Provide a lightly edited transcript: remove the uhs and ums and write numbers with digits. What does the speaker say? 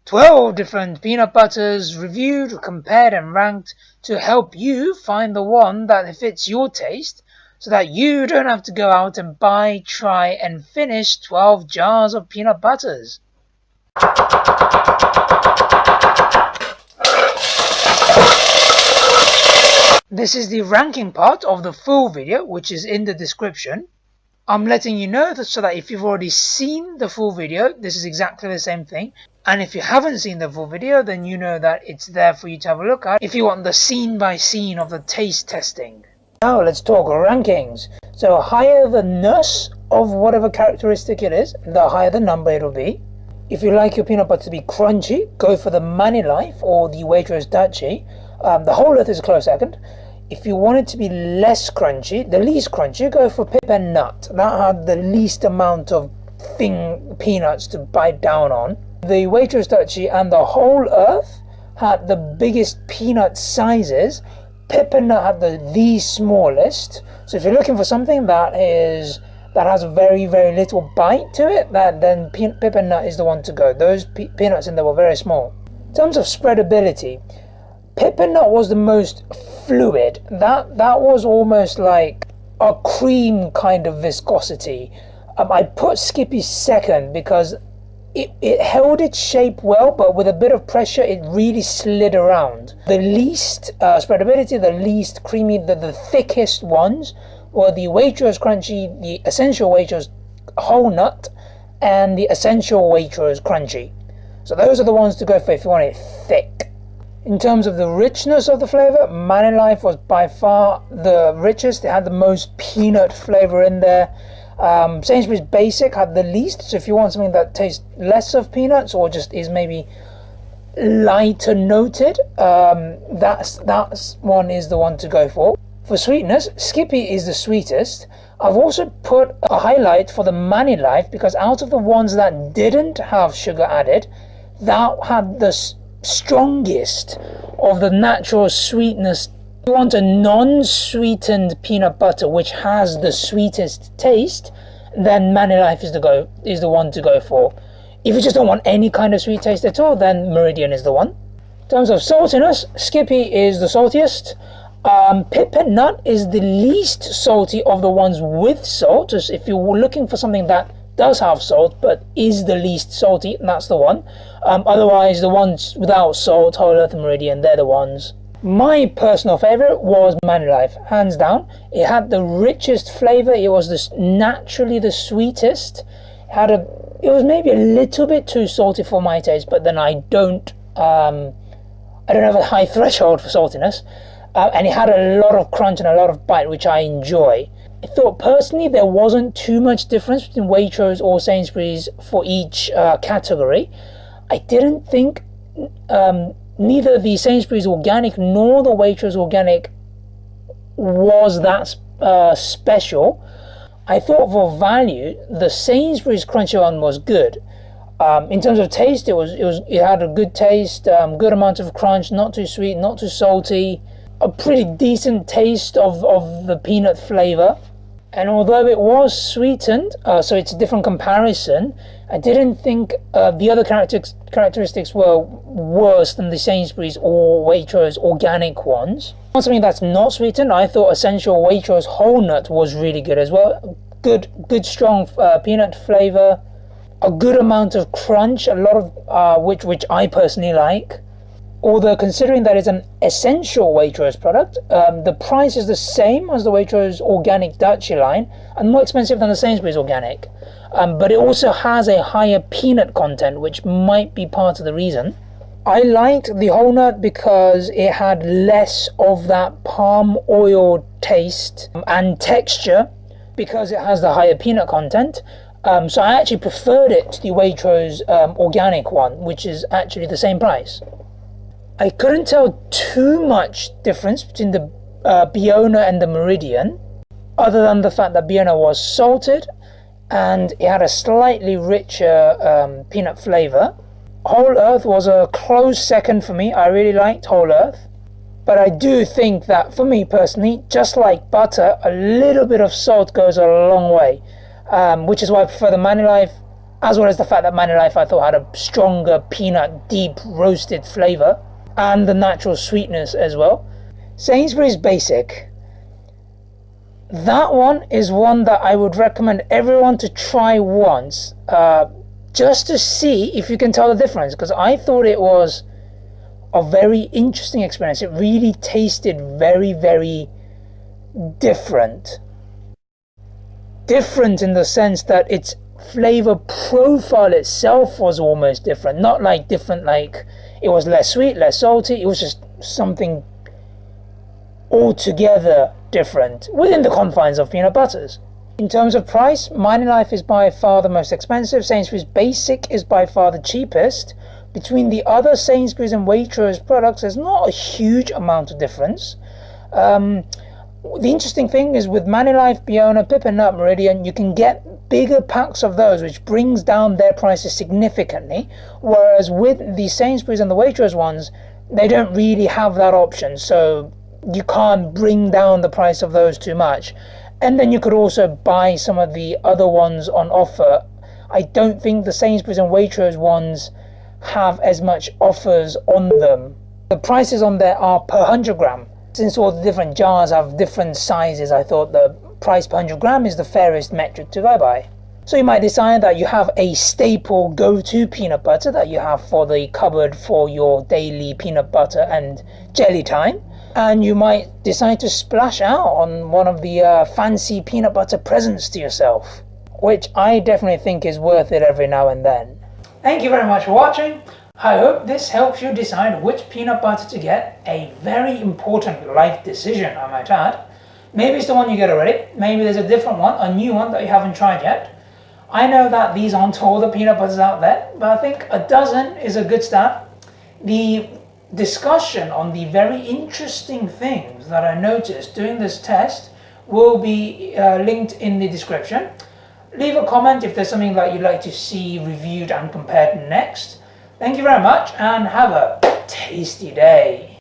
12 different peanut butters reviewed, compared and ranked to help you find the one that fits your taste so that you don't have to go out and buy, try and finish 12 jars of peanut butters. This is the ranking part of the full video, which is in the description. I'm letting you know so that if you've already seen the full video, this is exactly the same thing. And if you haven't seen the full video, then you know that it's there for you to have a look at if you want the scene by scene of the taste testing. Now let's talk rankings. So higher the ness of whatever characteristic it is, the higher the number it'll be. If you like your peanut butter to be crunchy, go for the Manilife or the Waitrose Dutchie. The Whole Earth is a close second. If you want it to be less crunchy, the least crunchy, go for Pip and Nut. That had the least amount of peanuts to bite down on. The Waitrose Dutchie and the Whole Earth had the biggest peanut sizes. Pip and Nut had the smallest. So if you're looking for something that has very, very little bite to it, then Pip and Nut is the one to go. Those peanuts in there were very small. In terms of spreadability, Pip and Nut was the most fluid. That was almost like a cream kind of viscosity. I put Skippy second because it held its shape well, but with a bit of pressure it really slid around. The least spreadability, the least creamy, the thickest ones were the Waitrose Crunchy, the Essential Waitrose Whole Nut, and the Essential Waitrose Crunchy. So those are the ones to go for if you want it thick. In terms of the richness of the flavor, Manilife was by far the richest. It had the most peanut flavor in there. Sainsbury's Basic had the least, so if you want something that tastes less of peanuts or just is maybe lighter noted, that one is the one to go for. For sweetness, Skippy is the sweetest. I've also put a highlight for the Manilife because out of the ones that didn't have sugar added, that had the strongest of the natural sweetness. If you want a non-sweetened peanut butter which has the sweetest taste, then Manilife is the one to go for. If you just don't want any kind of sweet taste at all, then Meridian is the one. In terms of saltiness, Skippy is the saltiest. Pip and Nut is the least salty of the ones with salt. So if you're looking for something that does have salt but is the least salty, that's the one. Otherwise, the ones without salt, Whole Earth and Meridian, they're the ones. My personal favorite was Manilife, hands down. It had the richest flavor. It was naturally the sweetest. It was maybe a little bit too salty for my taste, but then I don't have a high threshold for saltiness. And it had a lot of crunch and a lot of bite, which I enjoy. I thought personally there wasn't too much difference between Waitrose or Sainsbury's for each category. I didn't think neither the Sainsbury's Organic nor the Waitrose Organic was that special. I thought for value, the Sainsbury's Crunchy one was good. In terms of taste, it had a good taste, good amount of crunch, not too sweet, not too salty, a pretty decent taste of the peanut flavor. And although it was sweetened, so it's a different comparison, I didn't think the other characteristics were worse than the Sainsbury's or Waitrose Organic ones. On something that's not sweetened, I thought Essential Waitrose Whole Nut was really good as well. Good strong peanut flavor, a good amount of crunch, a lot of which I personally like. Although considering that it's an Essential Waitrose product, the price is the same as the Waitrose Organic Dutchie line and more expensive than the Sainsbury's Organic. But it also has a higher peanut content, which might be part of the reason. I liked the Whole Nut because it had less of that palm oil taste and texture because it has the higher peanut content. So I actually preferred it to the Waitrose Organic one, which is actually the same price. I couldn't tell too much difference between the Biona and the Meridian, other than the fact that Biona was salted and it had a slightly richer peanut flavor. Whole Earth was a close second for me. I really liked Whole Earth, but I do think that for me personally, just like butter, a little bit of salt goes a long way, which is why I prefer the Manilife as well as the fact that Manilife I thought had a stronger peanut deep roasted flavour and the natural sweetness as well. Sainsbury's Basic, that one is one that I would recommend everyone to try once, just to see if you can tell the difference, because I thought it was a very interesting experience. It really tasted very, very different in the sense that its flavor profile itself was almost different, not like different like it was less sweet, less salty. It was just something altogether different within the confines of peanut butters. In terms of price, Manilife is by far the most expensive. Sainsbury's Basic is by far the cheapest. Between the other Sainsbury's and Waitrose products, there's not a huge amount of difference. The interesting thing is with Manilife, Biona, Pip and Nut, Meridian, you can get bigger packs of those, which brings down their prices significantly, whereas with the Sainsbury's and the Waitrose ones, they don't really have that option, so you can't bring down the price of those too much. And then you could also buy some of the other ones on offer. I don't think the Sainsbury's and Waitrose ones have as much offers on them. The prices on there are per 100 gram. Since all the different jars have different sizes, I thought the price per 100 gram is the fairest metric to go by. So you might decide that you have a staple go-to peanut butter that you have for the cupboard for your daily peanut butter and jelly time, and you might decide to splash out on one of the fancy peanut butter presents to yourself, which I definitely think is worth it every now and then. Thank you very much for watching. I hope this helps you decide which peanut butter to get, a very important life decision I might add. Maybe it's the one you get already, maybe there's a different one, a new one that you haven't tried yet. I know that these aren't all the peanut butters out there, but I think a dozen is a good start. The discussion on the very interesting things that I noticed doing this test will be linked in the description. Leave a comment if there's something that you'd like to see reviewed and compared next. Thank you very much and have a tasty day.